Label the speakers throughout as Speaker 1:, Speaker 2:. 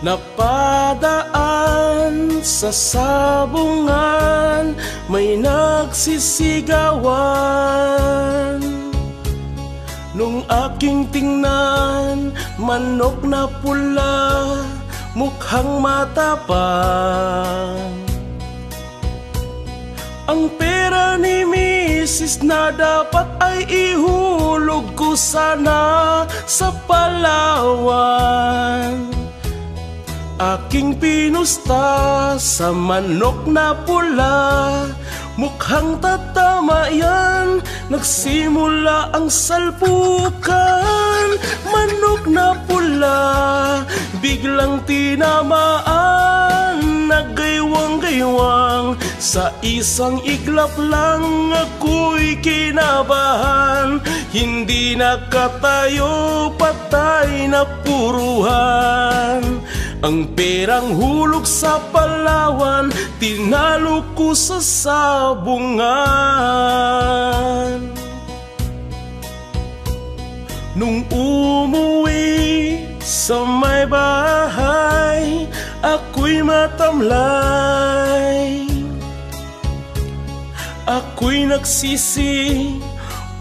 Speaker 1: Napadaan sa sabungan, may nagsisigawan. Nung aking tingnan, manok na pula, mukhang matapang. Ang pera ni Mrs. na dapat ay ihulog ko sana sa Palawan. Aking pinusta sa manok na pula, mukhang tatama yan, nagsimula ang salpukan. Manok na pula, biglang tinamaan, nagaywang-gaywang. Sa isang iglap lang ako'y kinabahan, hindi nakatayo, patay na puruhan. Ang perang hulog sa Palawan, tinalo ko sa sabungan. Nung umuwi sa may bahay, ako'y matamlay. Ako'y nagsisi,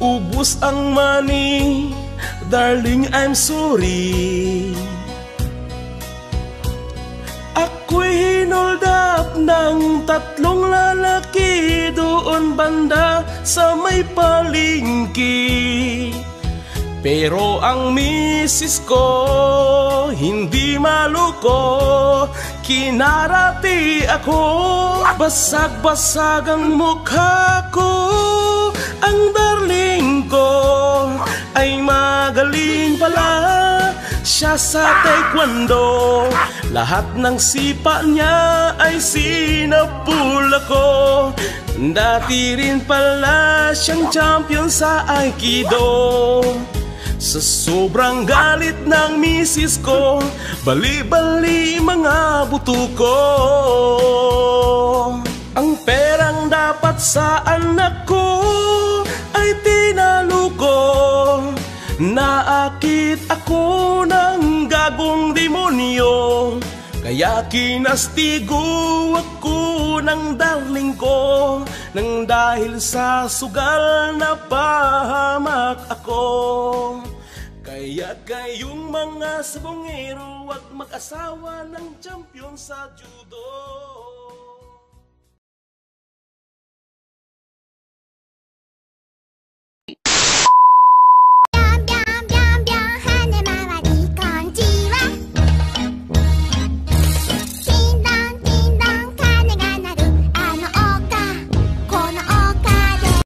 Speaker 1: ubos ang money, darling, I'm sorry. Ako'y hinold up ng 3 lalaki doon banda sa may palengke. Pero ang misis ko hindi maluko, kinarati ako, basag-basag ang mukha ko. Ang darling ko ay magaling pala siya sa taekwondo, lahat ng sipa niya ay sinapula ko. Dati rin pala siyang champion sa Aikido. Sa sobrang galit ng misis ko, bali-bali mga buto ko. Ang perang dapat sa anak ko ay tinalo ko. Naakit ako ng gagong demonyo, kaya kinastigo ako ng darling ko. Nang dahil sa sugal na pahamak ako. Kaya kayong mga sabongero, huwag mag-asawa ng champion sa judo.